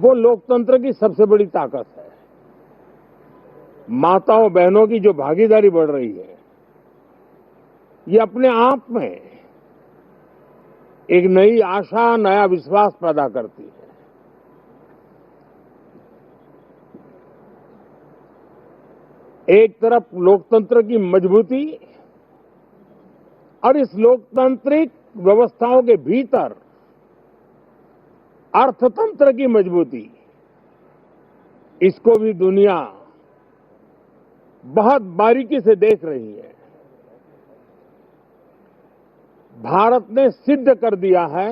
वो लोकतंत्र की सबसे बड़ी ताकत है। माताओं बहनों की जो भागीदारी बढ़ रही है, ये अपने आप में एक नई आशा, नया विश्वास पैदा करती है। एक तरफ लोकतंत्र की मजबूती और इस लोकतांत्रिक व्यवस्थाओं के भीतर अर्थतंत्र की मजबूती, इसको भी दुनिया बहुत बारीकी से देख रही है। भारत ने सिद्ध कर दिया है,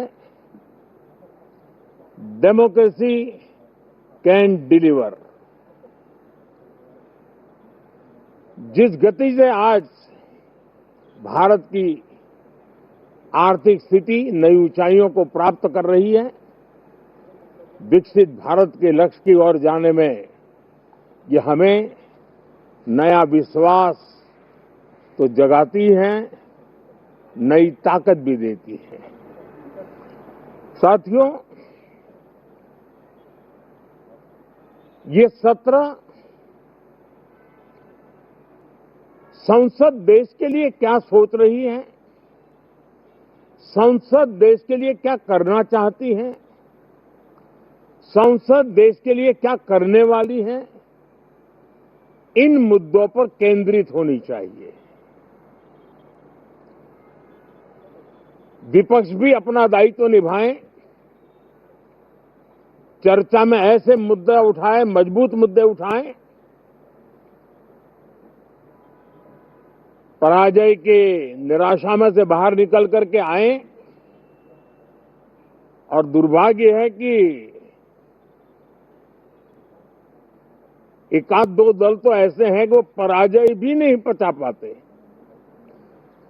डेमोक्रेसी कैन डिलीवर। जिस गति से आज भारत की आर्थिक स्थिति नई ऊंचाइयों को प्राप्त कर रही है, विकसित भारत के लक्ष्य की ओर जाने में ये हमें नया विश्वास तो जगाती है, नई ताकत भी देती है। साथियों, ये सत्र संसद देश के लिए क्या सोच रही है, संसद देश के लिए क्या करना चाहती है, संसद देश के लिए क्या करने वाली है, इन मुद्दों पर केंद्रित होनी चाहिए। विपक्ष भी अपना दायित्व निभाएं, चर्चा में ऐसे मुद्दे उठाएं, मजबूत मुद्दे उठाएं, पराजय के निराशा में से बाहर निकल करके आए। और दुर्भाग्य है कि एक आध दो दल तो ऐसे हैं कि वो पराजय भी नहीं पचा पाते।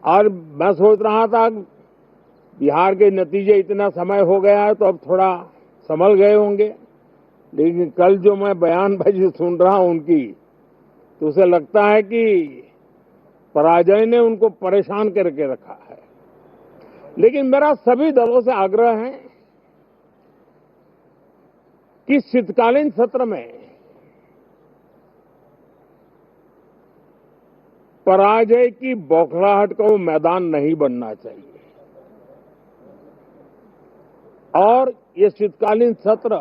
और मैं सोच रहा था बिहार के नतीजे इतना समय हो गया है तो अब थोड़ा संभल गए होंगे, लेकिन कल जो मैं बयानबाजी सुन रहा हूं उनकी, तो उसे लगता है कि पराजय ने उनको परेशान करके रखा है। लेकिन मेरा सभी दलों से आग्रह है कि शीतकालीन सत्र में पराजय की बौखलाहट का वो मैदान नहीं बनना चाहिए। और ये शीतकालीन सत्र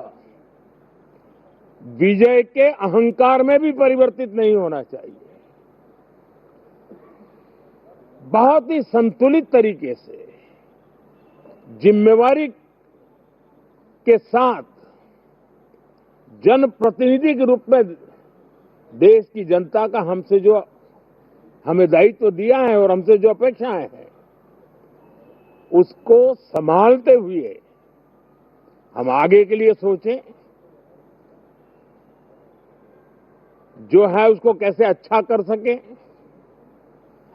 विजय के अहंकार में भी परिवर्तित नहीं होना चाहिए। बहुत ही संतुलित तरीके से, जिम्मेवारी के साथ, जनप्रतिनिधि के रूप में देश की जनता का हमें दायित्व दिया है और हमसे जो अपेक्षाएं हैं, उसको संभालते हुए हम आगे के लिए सोचें। जो है उसको कैसे अच्छा कर सकें,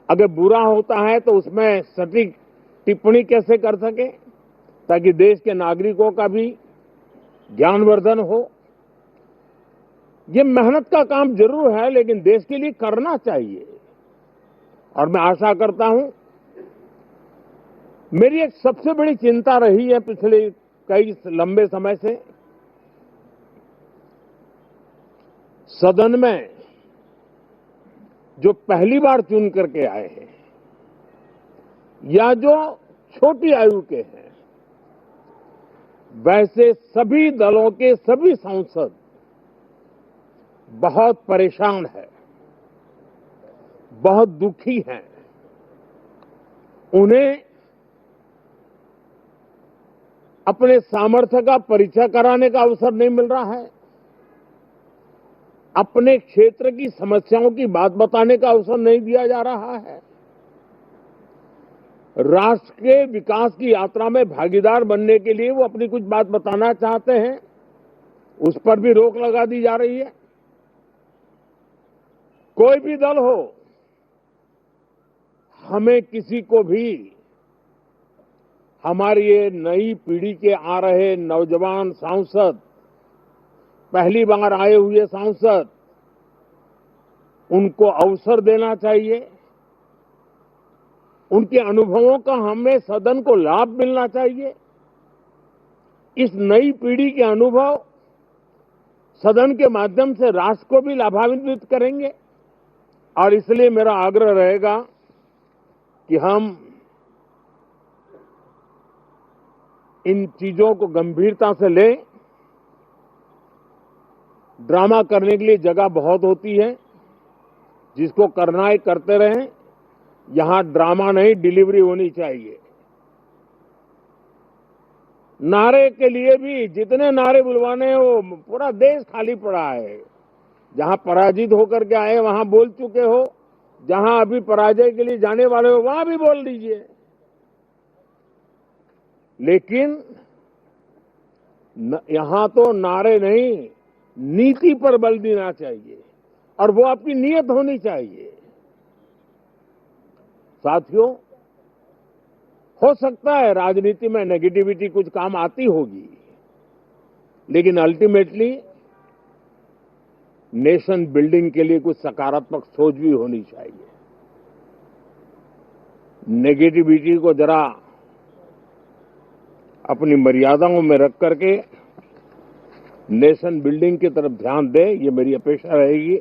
अगर बुरा होता है तो उसमें सटीक टिप्पणी कैसे कर सकें, ताकि देश के नागरिकों का भी ज्ञानवर्धन हो। ये मेहनत का काम जरूर है, लेकिन देश के लिए करना चाहिए। और मैं आशा करता हूं, मेरी एक सबसे बड़ी चिंता रही है पिछले कई लंबे समय से, सदन में जो पहली बार चुन करके आए हैं या जो छोटी आयु के हैं, वैसे सभी दलों के सभी सांसद बहुत परेशान हैं, बहुत दुखी हैं। उन्हें अपने सामर्थ्य का परिचय कराने का अवसर नहीं मिल रहा है, अपने क्षेत्र की समस्याओं की बात बताने का अवसर नहीं दिया जा रहा है। राष्ट्र के विकास की यात्रा में भागीदार बनने के लिए वो अपनी कुछ बात बताना चाहते हैं, उस पर भी रोक लगा दी जा रही है। कोई भी दल हो, हमें किसी को भी हमारी ये नई पीढ़ी के आ रहे नौजवान सांसद, पहली बार आए हुए सांसद, उनको अवसर देना चाहिए। उनके अनुभवों का हमें सदन को लाभ मिलना चाहिए। इस नई पीढ़ी के अनुभव सदन के माध्यम से राष्ट्र को भी लाभान्वित करेंगे। और इसलिए मेरा आग्रह रहेगा कि हम इन चीजों को गंभीरता से लें। ड्रामा करने के लिए जगह बहुत होती है, जिसको करना है करते रहें। यहां ड्रामा नहीं, डिलीवरी होनी चाहिए। नारे के लिए भी जितने नारे बुलवाने हैं, वो पूरा देश खाली पड़ा है। जहां पराजित होकर के आए वहां बोल चुके हो, जहां अभी पराजय के लिए जाने वाले हो वहां भी बोल दीजिए। लेकिन यहां तो नारे नहीं, नीति पर बल देना चाहिए और वो आपकी नीयत होनी चाहिए। साथियों, हो सकता है राजनीति में नेगेटिविटी कुछ काम आती होगी, लेकिन अल्टीमेटली नेशन बिल्डिंग के लिए कुछ सकारात्मक सोच भी होनी चाहिए। नेगेटिविटी को जरा अपनी मर्यादाओं में रख करके नेशन बिल्डिंग की तरफ ध्यान दें, ये मेरी अपेक्षा रहेगी।